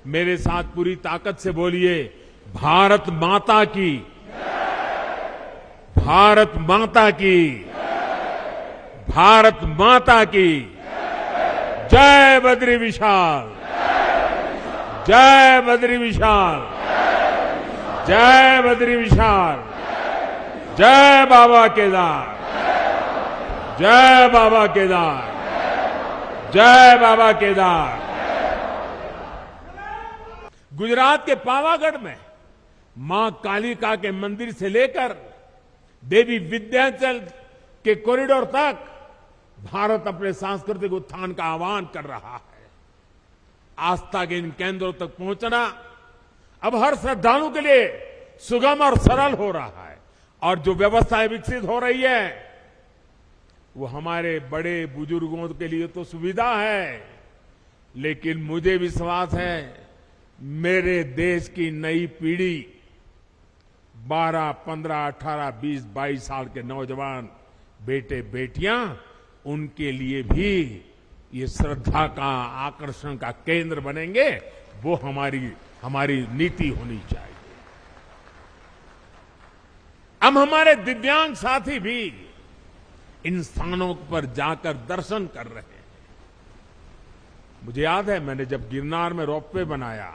मेरे साथ पूरी ताकत से बोलिए, भारत माता की, भारत माता की, भारत माता की। जय बद्री विशाल, जय बद्री विशाल, जय बद्री विशाल, जय बाबा केदार, जय बाबा केदार, जय बाबा केदार। गुजरात के पावागढ़ में मां कालिका के मंदिर से लेकर देवी विंध्याचल के कॉरिडोर तक भारत अपने सांस्कृतिक उत्थान का आह्वान कर रहा है। आस्था के इन केंद्रों तक पहुंचना अब हर श्रद्धालु के लिए सुगम और सरल हो रहा है, और जो व्यवस्थाएं विकसित हो रही है वो हमारे बड़े बुजुर्गों के लिए तो सुविधा है, लेकिन मुझे विश्वास है मेरे देश की नई पीढ़ी 12, 15, 18, 20, 22 साल के नौजवान बेटे बेटियां, उनके लिए भी ये श्रद्धा का, आकर्षण का केंद्र बनेंगे। वो हमारी नीति होनी चाहिए। अब हमारे दिव्यांग साथी भी इन स्थानों पर जाकर दर्शन कर रहे हैं। मुझे याद है, मैंने जब गिरनार में रोपवे बनाया,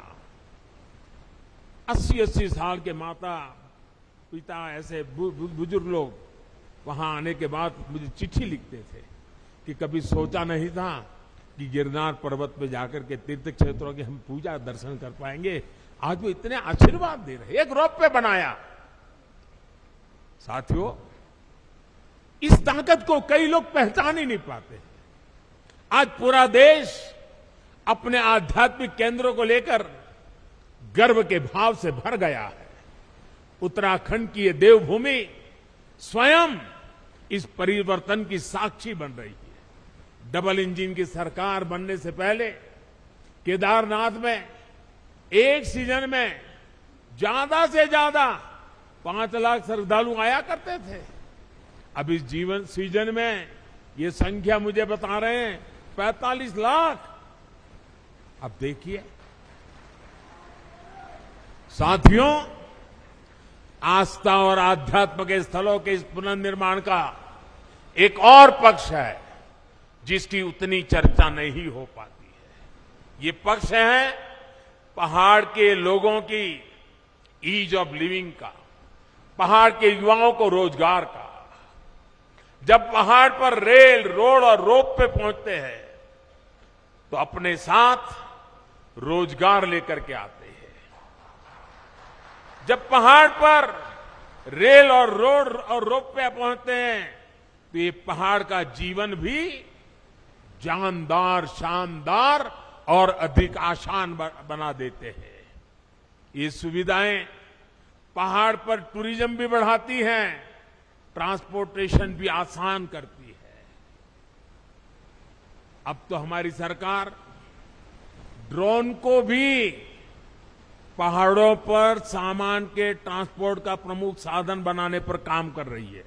80-80 साल के माता पिता, ऐसे बुजुर्ग लोग वहां आने के बाद मुझे चिट्ठी लिखते थे कि कभी सोचा नहीं था कि गिरनार पर्वत पे जाकर के तीर्थ क्षेत्रों की हम पूजा दर्शन कर पाएंगे। आज वो इतने आशीर्वाद दे रहे हैं। एक रोपवे बनाया। साथियों, इस ताकत को कई लोग पहचान ही नहीं पाते। आज पूरा देश अपने आध्यात्मिक केंद्रों को लेकर गर्व के भाव से भर गया है। उत्तराखंड की ये देवभूमि स्वयं इस परिवर्तन की साक्षी बन रही है। डबल इंजन की सरकार बनने से पहले केदारनाथ में एक सीजन में ज्यादा से ज्यादा 5 लाख श्रद्धालु आया करते थे। अब इस सीजन में ये संख्या मुझे बता रहे हैं 45 लाख। अब देखिए साथियों, आस्था और आध्यात्म के स्थलों के इस पुनर्निर्माण का एक और पक्ष है जिसकी उतनी चर्चा नहीं हो पाती है। ये पक्ष है पहाड़ के लोगों की ईज ऑफ लिविंग का, पहाड़ के युवाओं को रोजगार का। जब पहाड़ पर रेल, रोड और रोप पे पहुंचते हैं तो अपने साथ रोजगार लेकर के आते हैं। जब पहाड़ पर रेल और रोड और रोप पे पहुंचते हैं तो ये पहाड़ का जीवन भी जानदार, शानदार और अधिक आसान बना देते हैं। ये सुविधाएं पहाड़ पर टूरिज्म भी बढ़ाती हैं, ट्रांसपोर्टेशन भी आसान करती है। अब तो हमारी सरकार ड्रोन को भी पहाड़ों पर सामान के ट्रांसपोर्ट का प्रमुख साधन बनाने पर काम कर रही है,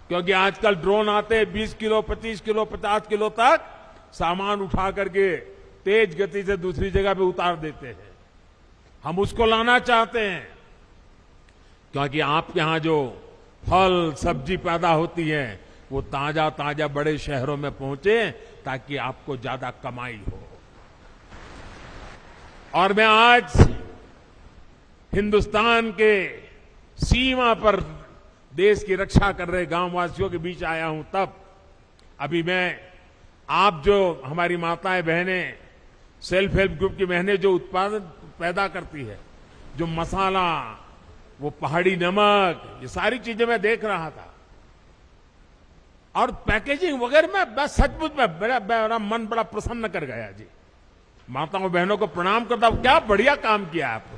क्योंकि आजकल ड्रोन आते हैं 20 किलो, 25 किलो, 50 किलो तक सामान उठा करके तेज गति से दूसरी जगह पे उतार देते हैं। हम उसको लाना चाहते हैं क्योंकि आपके यहां जो फल सब्जी पैदा होती है वो ताजा ताजा बड़े शहरों में पहुंचे ताकि आपको ज्यादा कमाई हो। और मैं आज हिंदुस्तान के सीमा पर देश की रक्षा कर रहे गांववासियों के बीच आया हूं। तब अभी मैं, आप जो हमारी माताएं बहनें, सेल्फ हेल्प ग्रुप की बहनें जो उत्पादन पैदा करती है, जो मसाला, वो पहाड़ी नमक, ये सारी चीजें मैं देख रहा था। और पैकेजिंग वगैरह में बस सचमुच में मेरा मन बड़ा प्रसन्न कर गया जी। माताओं बहनों को प्रणाम करता हूं, क्या बढ़िया काम किया आपने।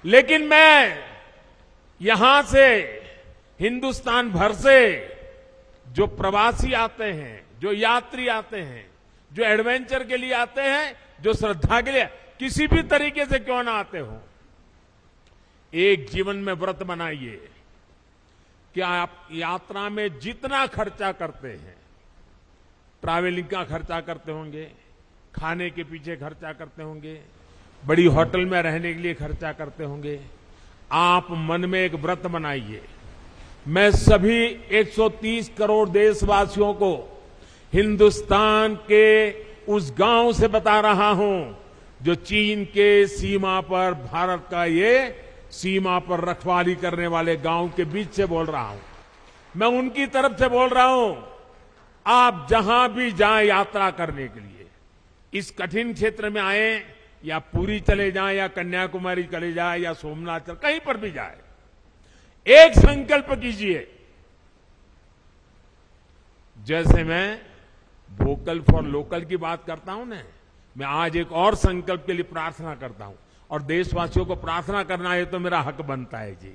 लेकिन मैं यहां से, हिंदुस्तान भर से जो प्रवासी आते हैं, जो यात्री आते हैं, जो एडवेंचर के लिए आते हैं, जो श्रद्धा के लिए किसी भी तरीके से क्यों ना आते हो, एक जीवन में व्रत बनाइए कि आप यात्रा में जितना खर्चा करते हैं, ट्रैवलिंग का खर्चा करते होंगे, खाने के पीछे खर्चा करते होंगे, बड़ी होटल में रहने के लिए खर्चा करते होंगे। आप मन में एक व्रत बनाइए, मैं सभी 130 करोड़ देशवासियों को हिंदुस्तान के उस गांव से बता रहा हूं जो चीन के सीमा पर भारत का ये सीमा पर रखवाली करने वाले गांव के बीच से बोल रहा हूं। मैं उनकी तरफ से बोल रहा हूं, आप जहां भी जाएं यात्रा करने के लिए, इस कठिन क्षेत्र में आए या पुरी चले जाएं या कन्याकुमारी चले जाएं या सोमनाथ, कहीं पर भी जाए, एक संकल्प कीजिए। जैसे मैं वोकल फॉर लोकल की बात करता हूं ना, मैं आज एक और संकल्प के लिए प्रार्थना करता हूं, और देशवासियों को प्रार्थना करना है तो मेरा हक बनता है जी।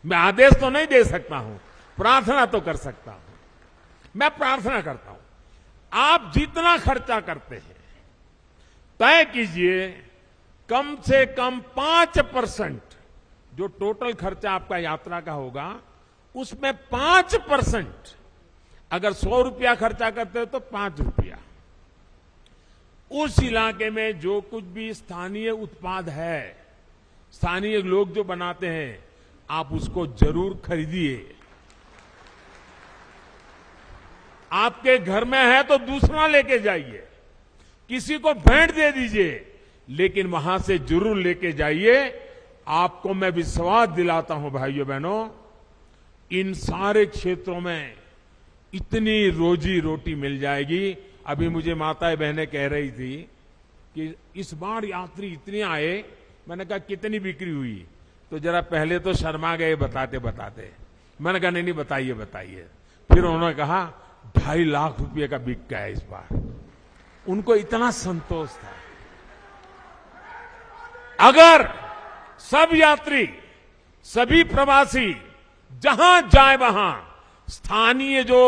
मैं आदेश तो नहीं दे सकता हूं, प्रार्थना तो कर सकता हूं। मैं प्रार्थना करता हूं, आप जितना खर्चा करते हैं तय कीजिए, कम से कम 5% जो टोटल खर्चा आपका यात्रा का होगा उसमें 5%, अगर 100 रुपया खर्चा करते हो तो 5 रुपया उस इलाके में जो कुछ भी स्थानीय उत्पाद है, स्थानीय लोग जो बनाते हैं, आप उसको जरूर खरीदिए। आपके घर में है तो दूसरा लेके जाइए, किसी को भेंट दे दीजिए, लेकिन वहां से जरूर लेके जाइए। आपको मैं विश्वास दिलाता हूं भाइयों बहनों, इन सारे क्षेत्रों में इतनी रोजी रोटी मिल जाएगी। अभी मुझे माताएं बहनें कह रही थी कि इस बार यात्री इतने आए, मैंने कहा कितनी बिक्री हुई, तो जरा पहले तो शर्मा गए बताते बताते। मैंने कहा नहीं बताइए बताइए। फिर उन्होंने कहा 2.5 लाख रुपए का बिक गया इस बार। उनको इतना संतोष था। अगर सब यात्री, सभी प्रवासी जहां जाए वहां स्थानीय जो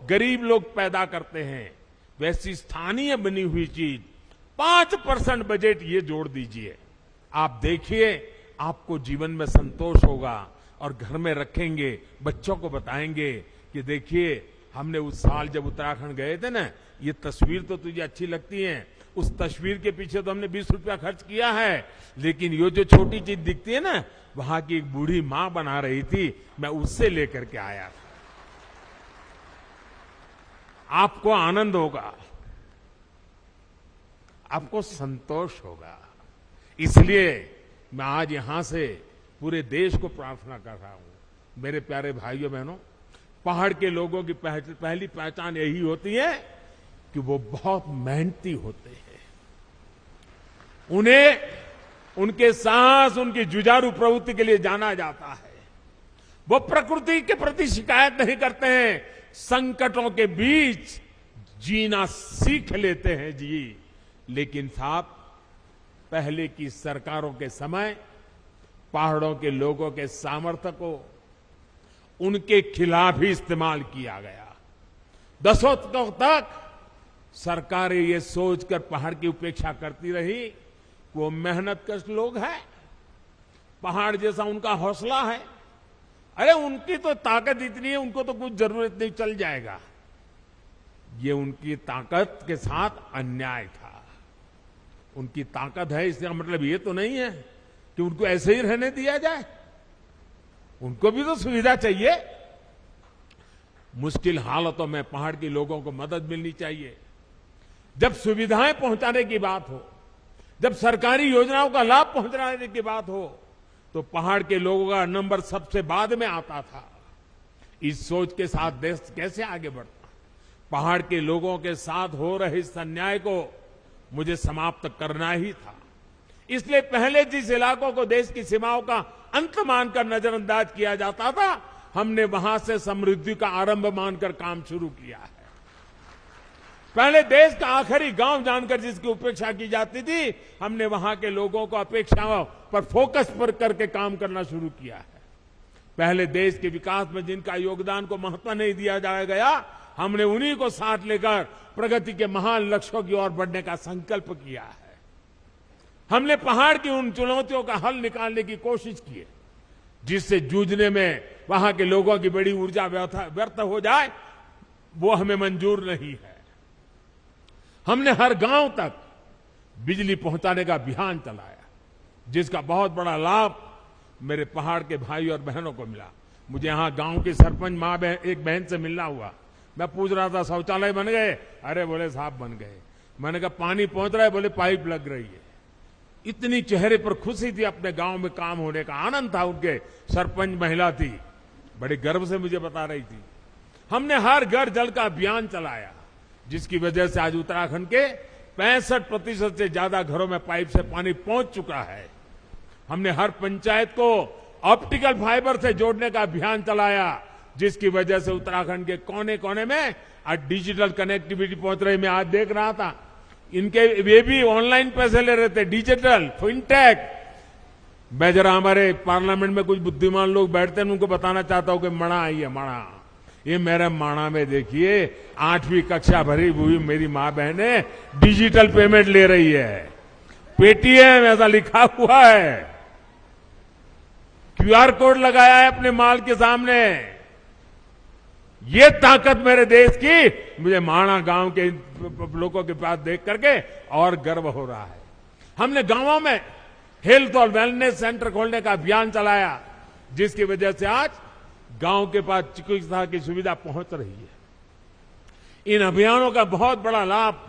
गरीब लोग पैदा करते हैं, वैसी स्थानीय बनी हुई चीज 5% बजट ये जोड़ दीजिए, आप देखिए आपको जीवन में संतोष होगा। और घर में रखेंगे, बच्चों को बताएंगे कि देखिए हमने उस साल जब उत्तराखंड गए थे ना, ये तस्वीर तो तुझे अच्छी लगती है, उस तस्वीर के पीछे तो हमने 20 रुपया खर्च किया है, लेकिन ये जो छोटी चीज दिखती है ना, वहां की एक बूढ़ी मां बना रही थी, मैं उससे लेकर के आया था। आपको आनंद होगा, आपको संतोष होगा। इसलिए मैं आज यहां से पूरे देश को प्रार्थना कर रहा हूं, मेरे प्यारे भाइयों बहनों, पहाड़ के लोगों की पहली पहचान यही होती है कि वो बहुत मेहनती होते हैं। उन्हें उनके साहस, उनकी जुझारू प्रवृत्ति के लिए जाना जाता है। वो प्रकृति के प्रति शिकायत नहीं करते हैं, संकटों के बीच जीना सीख लेते हैं जी। लेकिन साहब, पहले की सरकारों के समय पहाड़ों के लोगों के सामर्थ्य को उनके खिलाफ ही इस्तेमाल किया गया। दशकों तक सरकारें ये सोचकर पहाड़ की उपेक्षा करती रही कि वो मेहनतकश लोग हैं, पहाड़ जैसा उनका हौसला है, अरे उनकी तो ताकत इतनी है, उनको तो कुछ जरूरत नहीं, चल जाएगा। ये उनकी ताकत के साथ अन्याय था। उनकी ताकत है इसका मतलब ये तो नहीं है कि उनको ऐसे ही रहने दिया जाए, उनको भी तो सुविधा चाहिए। मुश्किल हालतों में पहाड़ के लोगों को मदद मिलनी चाहिए। जब सुविधाएं पहुंचाने की बात हो, जब सरकारी योजनाओं का लाभ पहुंचाने की बात हो, तो पहाड़ के लोगों का नंबर सबसे बाद में आता था। इस सोच के साथ देश कैसे आगे बढ़ता? पहाड़ के लोगों के साथ हो रहे इस अन्याय को मुझे समाप्त करना ही था। इसलिए पहले जिस इलाकों को देश की सीमाओं का अंत मानकर नजरअंदाज किया जाता था, हमने वहां से समृद्धि का आरंभ मानकर काम शुरू किया है। पहले देश का आखिरी गांव जानकर जिसकी उपेक्षा की जाती थी, हमने वहां के लोगों को अपेक्षाओं पर फोकस पर करके काम करना शुरू किया है। पहले देश के विकास में जिनका योगदान को महत्व नहीं दिया गया, हमने उन्हीं को साथ लेकर प्रगति के महान लक्ष्यों की ओर बढ़ने का संकल्प किया है। हमने पहाड़ की उन चुनौतियों का हल निकालने की कोशिश की है जिससे जूझने में वहां के लोगों की बड़ी ऊर्जा व्यर्थ हो जाए, वो हमें मंजूर नहीं है। हमने हर गांव तक बिजली पहुंचाने का अभियान चलाया, जिसका बहुत बड़ा लाभ मेरे पहाड़ के भाई और बहनों को मिला। मुझे यहां गांव की सरपंच मां एक बहन से मिलना हुआ। मैं पूछ रहा था शौचालय बन गए? अरे बोले साहब बन गए। मैंने कहा पानी पहुंच रहा है? बोले पाइप लग रही है। इतनी चेहरे पर खुशी थी, अपने गांव में काम होने का आनंद था उनके। सरपंच महिला थी, बड़े गर्व से मुझे बता रही थी। हमने हर घर जल का अभियान चलाया, जिसकी वजह से आज उत्तराखंड के 65% से ज्यादा घरों में पाइप से पानी पहुंच चुका है। हमने हर पंचायत को ऑप्टिकल फाइबर से जोड़ने का अभियान चलाया, जिसकी वजह से उत्तराखंड के कोने कोने में आज डिजिटल कनेक्टिविटी पहुंच रही। मैं आज देख रहा था, इनके वे भी ऑनलाइन पैसे ले रहे थे, डिजिटल फिनटेक। मैं जरा हमारे पार्लियामेंट में कुछ बुद्धिमान लोग बैठते हैं, उनको बताना चाहता हूं कि मणा आई है, मणा। ये मेरे माणा में देखिए 8वीं कक्षा भरी हुई मेरी मां बहने डिजिटल पेमेंट ले रही है। पेटीएम ऐसा लिखा हुआ है, क्यूआर कोड लगाया है अपने माल के सामने। ये ताकत मेरे देश की मुझे माणा गांव के लोगों के पास देख करके और गर्व हो रहा है। हमने गांवों में हेल्थ और वेलनेस सेंटर खोलने का अभियान चलाया, जिसकी वजह से आज गांव के पास चिकित्सा की सुविधा पहुंच रही है। इन अभियानों का बहुत बड़ा लाभ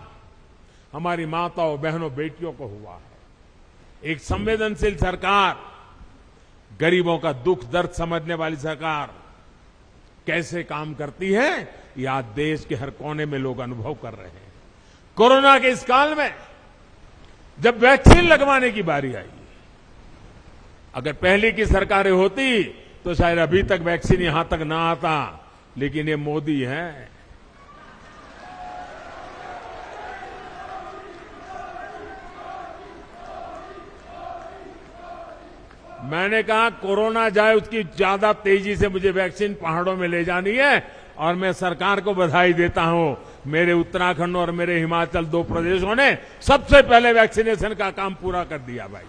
हमारी माताओं, बहनों, बेटियों को हुआ है। एक संवेदनशील सरकार, गरीबों का दुख दर्द समझने वाली सरकार कैसे काम करती है, ये आज देश के हर कोने में लोग अनुभव कर रहे हैं। कोरोना के इस काल में जब वैक्सीन लगवाने की बारी आई, अगर पहले की सरकारें होती तो शायद अभी तक वैक्सीन यहां तक ना आता, लेकिन ये मोदी है। मैंने कहा कोरोना जाए उसकी ज्यादा तेजी से मुझे वैक्सीन पहाड़ों में ले जानी है, और मैं सरकार को बधाई देता हूं। मेरे उत्तराखंड और मेरे हिमाचल 2 प्रदेशों ने सबसे पहले वैक्सीनेशन का काम पूरा कर दिया भाई।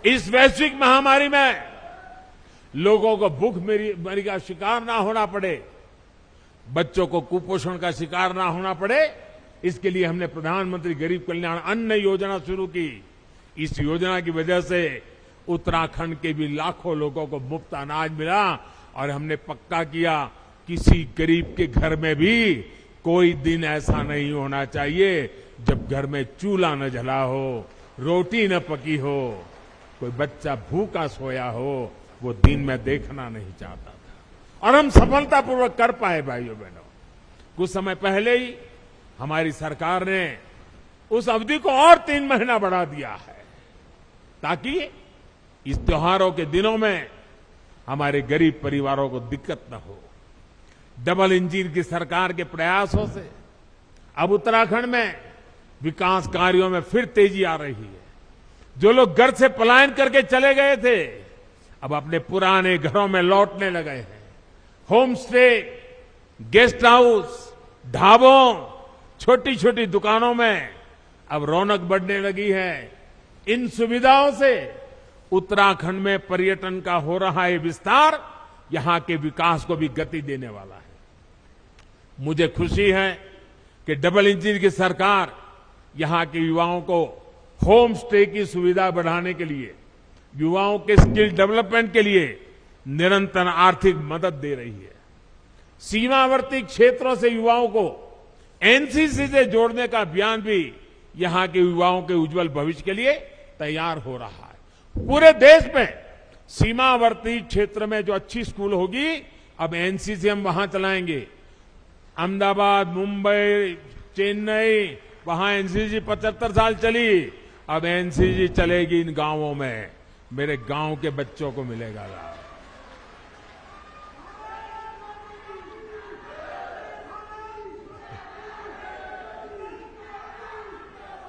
इस वैश्विक महामारी में लोगों को भूखमरी का शिकार ना होना पड़े, बच्चों को कुपोषण का शिकार ना होना पड़े, इसके लिए हमने प्रधानमंत्री गरीब कल्याण अन्न योजना शुरू की। इस योजना की वजह से उत्तराखंड के भी लाखों लोगों को मुफ्त अनाज मिला, और हमने पक्का किया किसी गरीब के घर में भी कोई दिन ऐसा नहीं होना चाहिए जब घर में चूल्हा न जला हो, रोटी न पकी हो, कोई बच्चा भूखा सोया हो। वो दिन मैं देखना नहीं चाहता था, और हम सफलतापूर्वक कर पाए भाइयों बहनों। कुछ समय पहले ही हमारी सरकार ने उस अवधि को और 3 महीना बढ़ा दिया है, ताकि इस त्योहारों के दिनों में हमारे गरीब परिवारों को दिक्कत न हो। डबल इंजन की सरकार के प्रयासों से अब उत्तराखंड में विकास कार्यों में फिर तेजी आ रही है। जो लोग घर से पलायन करके चले गए थे, अब अपने पुराने घरों में लौटने लगे हैं। होम स्टे, गेस्ट हाउस, ढाबों, छोटी छोटी दुकानों में अब रौनक बढ़ने लगी है। इन सुविधाओं से उत्तराखंड में पर्यटन का हो रहा है विस्तार, यहां के विकास को भी गति देने वाला है। मुझे खुशी है कि डबल इंजन की सरकार यहां के युवाओं को होम स्टे की सुविधा बढ़ाने के लिए, युवाओं के स्किल डेवलपमेंट के लिए निरंतर आर्थिक मदद दे रही है। सीमावर्ती क्षेत्रों से युवाओं को एनसीसी से जोड़ने का अभियान भी यहां के युवाओं के उज्जवल भविष्य के लिए तैयार हो रहा है। पूरे देश में सीमावर्ती क्षेत्र में जो अच्छी स्कूल होगी, अब एनसीसी हम वहां चलाएंगे। अहमदाबाद, मुंबई, चेन्नई, वहां एनसीसी 75 साल चली, अब एनसीसी चलेगी इन गांवों में। मेरे गांव के बच्चों को मिलेगा लाभ।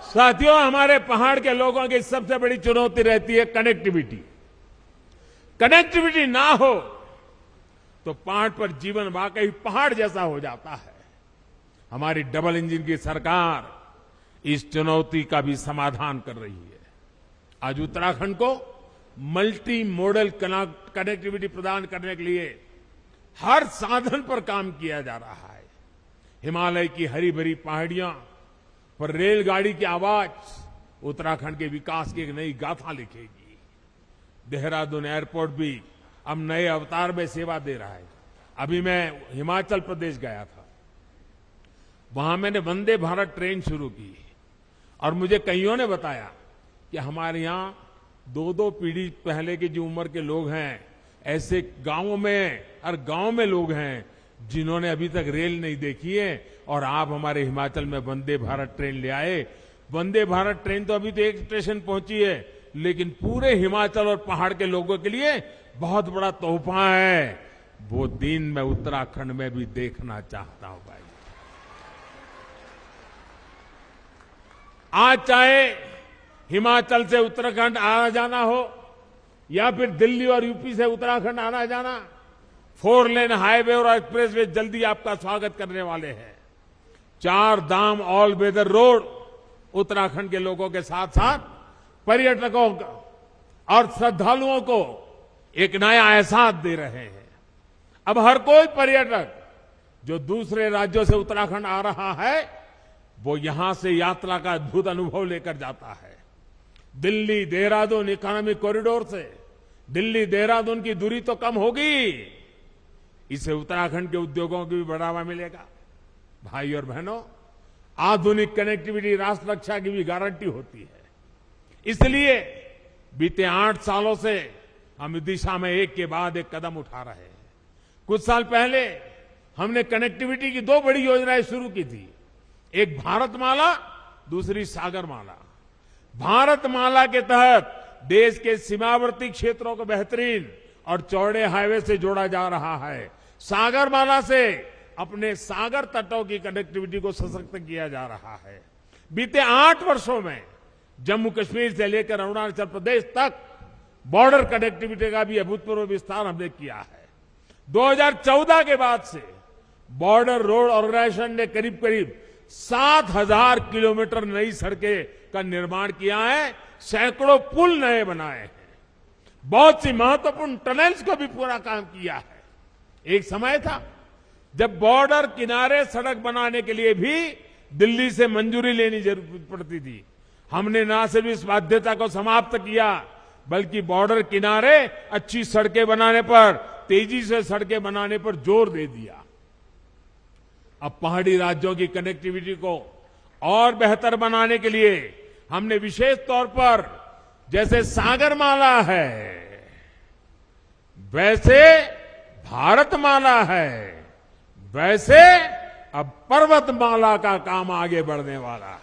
साथियों, हमारे पहाड़ के लोगों की सबसे बड़ी चुनौती रहती है कनेक्टिविटी। कनेक्टिविटी ना हो तो पहाड़ पर जीवन वाकई पहाड़ जैसा हो जाता है। हमारी डबल इंजन की सरकार इस चुनौती का भी समाधान कर रही है। आज उत्तराखंड को मल्टी मॉडल कनेक्टिविटी प्रदान करने के लिए हर साधन पर काम किया जा रहा है। हिमालय की हरी भरी पहाड़ियां पर रेलगाड़ी की आवाज उत्तराखंड के विकास की एक नई गाथा लिखेगी। देहरादून एयरपोर्ट भी अब नए अवतार में सेवा दे रहा है। अभी मैं हिमाचल प्रदेश गया था, वहां मैंने वंदे भारत ट्रेन शुरू की और मुझे कईयों ने बताया कि हमारे यहां 2-2 पीढ़ी पहले की जो उम्र के लोग हैं, ऐसे गांवों में, हर गांव में लोग हैं जिन्होंने अभी तक रेल नहीं देखी है, और आप हमारे हिमाचल में वंदे भारत ट्रेन ले आए। वंदे भारत ट्रेन तो अभी तो एक स्टेशन पहुंची है, लेकिन पूरे हिमाचल और पहाड़ के लोगों के लिए बहुत बड़ा तोहफा है। वो दिन मैं उत्तराखंड में भी देखना चाहता हूं भाई। आज चाहे हिमाचल से उत्तराखंड आना जाना हो या फिर दिल्ली और यूपी से उत्तराखंड आना जाना, 4 लेन हाईवे और एक्सप्रेसवे जल्दी आपका स्वागत करने वाले हैं। 4 धाम ऑल वेदर रोड उत्तराखंड के लोगों के साथ साथ पर्यटकों और श्रद्धालुओं को एक नया एहसास दे रहे हैं। अब हर कोई पर्यटक जो दूसरे राज्यों से उत्तराखंड आ रहा है, वो यहां से यात्रा का अद्भुत अनुभव लेकर जाता है। दिल्ली देहरादून इकोनॉमिक कॉरिडोर से दिल्ली देहरादून की दूरी तो कम होगी, इससे उत्तराखंड के उद्योगों को भी बढ़ावा मिलेगा। भाई और बहनों, आधुनिक कनेक्टिविटी राष्ट्र रक्षा की भी गारंटी होती है। इसलिए बीते 8 सालों से हम इस दिशा में एक के बाद एक कदम उठा रहे हैं। कुछ साल पहले हमने कनेक्टिविटी की 2 बड़ी योजनाएं शुरू की थी, एक भारतमाला, दूसरी सागरमाला। भारतमाला के तहत देश के सीमावर्ती क्षेत्रों को बेहतरीन और चौड़े हाईवे से जोड़ा जा रहा है। सागरमाला से अपने सागर तटों की कनेक्टिविटी को सशक्त किया जा रहा है। बीते 8 वर्षों में जम्मू कश्मीर से लेकर अरुणाचल प्रदेश तक बॉर्डर कनेक्टिविटी का भी अभूतपूर्व विस्तार हमने किया है। 2014 के बाद से बॉर्डर रोड ऑर्गेनाइजेशन ने करीब करीब 7,000 किलोमीटर नई सड़कें का निर्माण किया है, सैकड़ों पुल नए बनाए हैं, बहुत सी महत्वपूर्ण टनल्स को भी पूरा काम किया है। एक समय था जब बॉर्डर किनारे सड़क बनाने के लिए भी दिल्ली से मंजूरी लेनी जरूरत पड़ती थी। हमने न सिर्फ इस बाध्यता को समाप्त किया, बल्कि बॉर्डर किनारे अच्छी सड़कें बनाने पर, तेजी से सड़कें बनाने पर जोर दे दिया। अब पहाड़ी राज्यों की कनेक्टिविटी को और बेहतर बनाने के लिए हमने विशेष तौर पर, जैसे सागरमाला है वैसे भारतमाला है, वैसे अब पर्वतमाला का काम आगे बढ़ने वाला है।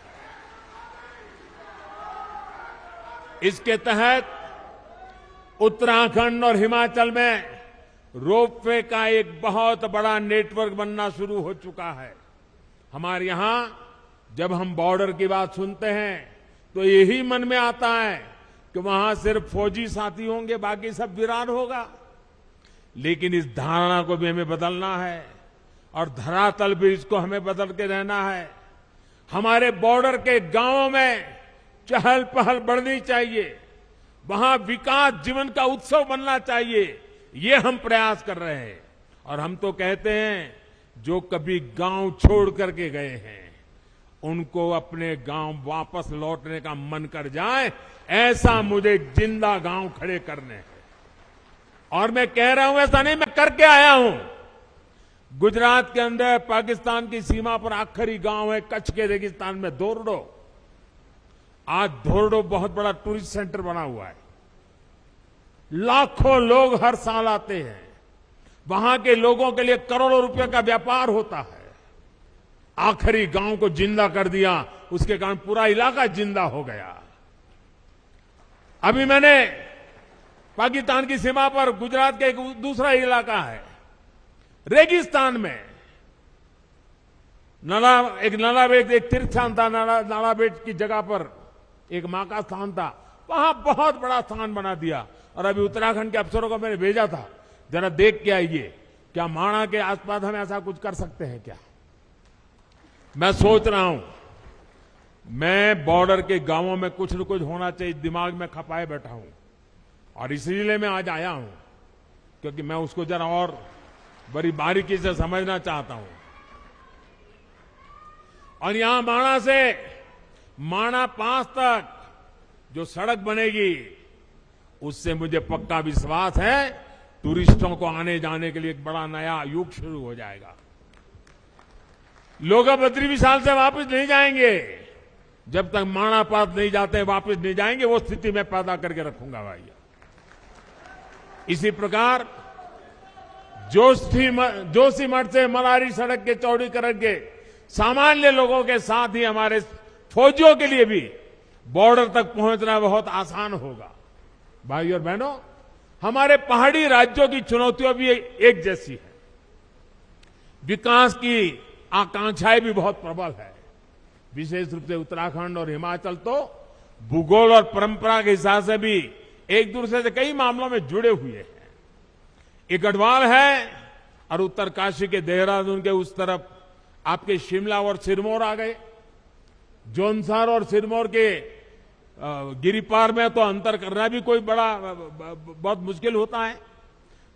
इसके तहत उत्तराखंड और हिमाचल में रोपवे का एक बहुत बड़ा नेटवर्क बनना शुरू हो चुका है। हमारे यहां जब हम बॉर्डर की बात सुनते हैं तो यही मन में आता है कि वहां सिर्फ फौजी साथी होंगे, बाकी सब वीरान होगा। लेकिन इस धारणा को भी हमें बदलना है और धरातल भी इसको हमें बदल के रहना है। हमारे बॉर्डर के गांवों में चहल पहल बढ़नी चाहिए, वहां विकास जीवन का उत्सव बनना चाहिए, ये हम प्रयास कर रहे हैं। और हम तो कहते हैं जो कभी गांव छोड़ करके गए हैं उनको अपने गांव वापस लौटने का मन कर जाए, ऐसा मुझे जिंदा गांव खड़े करने हैं। और मैं कह रहा हूं ऐसा नहीं, मैं करके आया हूं। गुजरात के अंदर पाकिस्तान की सीमा पर आखिरी गांव है कच्छ के रेगिस्तान में धोरडो। आज धोरडो बहुत बड़ा टूरिस्ट सेंटर बना हुआ है, लाखों लोग हर साल आते हैं, वहां के लोगों के लिए करोड़ों रुपए का व्यापार होता है। आखिरी गांव को जिंदा कर दिया, उसके कारण पूरा इलाका जिंदा हो गया। अभी मैंने पाकिस्तान की सीमा पर गुजरात का एक दूसरा इलाका है, रेगिस्तान में नालाबेट, एक तीर्थ स्थान था, नालाबेट की जगह पर एक मां का स्थान था, वहां बहुत बड़ा स्थान बना दिया। और अभी उत्तराखंड के अफसरों को मैंने भेजा था, जरा देख के आइए क्या माणा के आसपास हम ऐसा कुछ कर सकते हैं क्या। मैं सोच रहा हूं, मैं बॉर्डर के गांवों में कुछ न कुछ होना चाहिए दिमाग में खपाए बैठा हूं, और इसलिए मैं आज आया हूं क्योंकि मैं उसको जरा और बड़ी बारीकी से समझना चाहता हूं। और यहां माणा से माणा पास तक जो सड़क बनेगी, उससे मुझे पक्का विश्वास है टूरिस्टों को आने जाने के लिए एक बड़ा नया युग शुरू हो जाएगा। लोग अब बद्री विशाल से वापस नहीं जाएंगे, जब तक माणा पास नहीं जाते वापस नहीं जाएंगे। वो स्थिति मैं पैदा करके रखूंगा भाई। इसी प्रकार जोशीमठ से मलारी सड़क के चौड़ीकरण के सामान्य लोगों के साथ ही हमारे फौजियों के लिए भी बॉर्डर तक पहुंचना बहुत आसान होगा। भाई और बहनों, हमारे पहाड़ी राज्यों की चुनौतियां भी एक जैसी है। विकास की आकांक्षाएं भी बहुत प्रबल है। विशेष रूप से उत्तराखंड और हिमाचल तो भूगोल और परंपरा के हिसाब से भी एक दूसरे से कई मामलों में जुड़े हुए हैं। एक गढ़वाल है और उत्तरकाशी के देहरादून के उस तरफ आपके शिमला और सिरमौर आ गए। जौनसार और सिरमौर के गिरिपार में तो अंतर करना भी कोई बहुत मुश्किल होता है।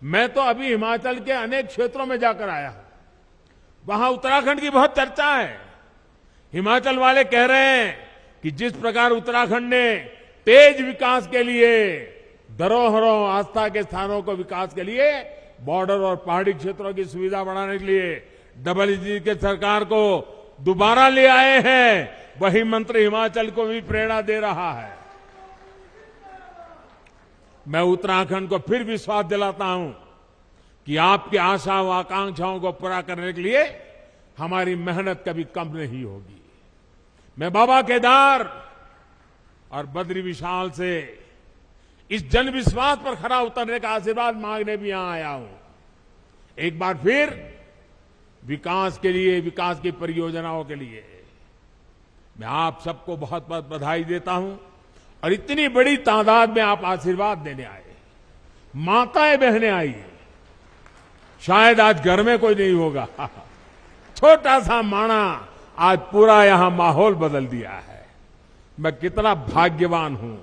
मैं तो अभी हिमाचल के अनेक क्षेत्रों में जाकर आया हूं, वहां उत्तराखंड की बहुत चर्चा है। हिमाचल वाले कह रहे हैं कि जिस प्रकार उत्तराखंड ने तेज विकास के लिए, धरोहरों, आस्था के स्थानों को विकास के लिए, बॉर्डर और पहाड़ी क्षेत्रों की सुविधा बढ़ाने के लिए डबल इंजन के सरकार को दोबारा ले आए हैं, वही मंत्र हिमाचल को भी प्रेरणा दे रहा है। मैं उत्तराखंड को फिर विश्वास दिलाता हूं कि आपकी आशा व आकांक्षाओं को पूरा करने के लिए हमारी मेहनत कभी कम नहीं होगी। मैं बाबा केदार और बद्री विशाल से इस जन विश्वास पर खरा उतरने का आशीर्वाद मांगने भी यहां आया हूं। एक बार फिर विकास के लिए, विकास की परियोजनाओं के लिए मैं आप सबको बहुत बहुत बधाई देता हूं। और इतनी बड़ी तादाद में आप आशीर्वाद देने आए, माताएं बहनें आई। शायद आज घर में कोई नहीं होगा, छोटा सा माणा आज पूरा यहां माहौल बदल दिया है। मैं कितना भाग्यवान हूं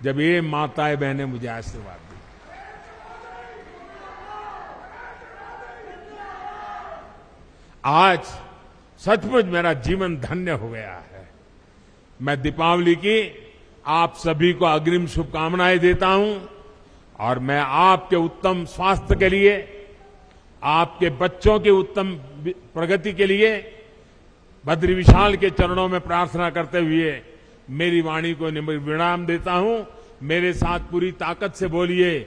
जब ये माताएं बहनें मुझे आशीर्वाद दी। आज सचमुच मेरा जीवन धन्य हो गया है। मैं दीपावली की आप सभी को अग्रिम शुभकामनाएं देता हूं और मैं आपके उत्तम स्वास्थ्य के लिए, आपके बच्चों की उत्तम प्रगति के लिए बद्री विशाल के चरणों में प्रार्थना करते हुए मेरी वाणी को विराम देता हूं। मेरे साथ पूरी ताकत से बोलिए,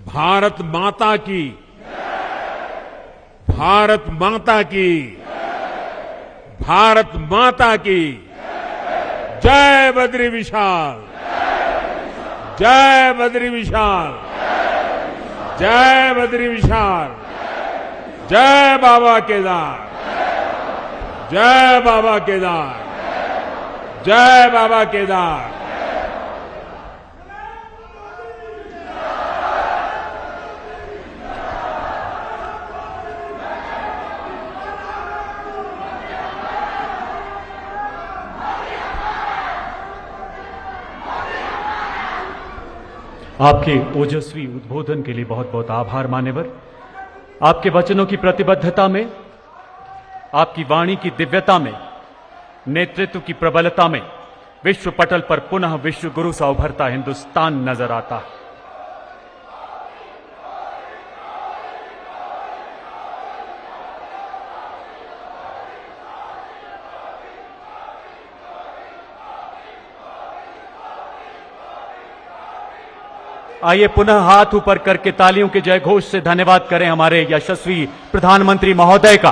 भारत माता की, भारत माता की, भारत माता की जय बद्री विशाल, जय बद्री विशाल, जय बद्री विशाल, जय बाबा केदार, जय बाबा केदार, जय बाबा केदार। आपके ओजस्वी उद्बोधन के लिए बहुत बहुत आभार मान्यवर। आपके वचनों की प्रतिबद्धता में, आपकी वाणी की दिव्यता में, नेतृत्व की प्रबलता में विश्व पटल पर पुनः विश्व गुरु सा उभरता हिंदुस्तान नजर आता है। आइए पुनः हाथ ऊपर करके तालियों के जय घोष से धन्यवाद करें हमारे यशस्वी प्रधानमंत्री महोदय का।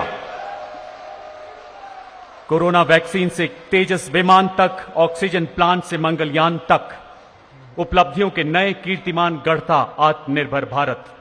कोरोना वैक्सीन से तेजस विमान तक, ऑक्सीजन प्लांट से मंगलयान तक, उपलब्धियों के नए कीर्तिमान गढ़ता आत्मनिर्भर भारत।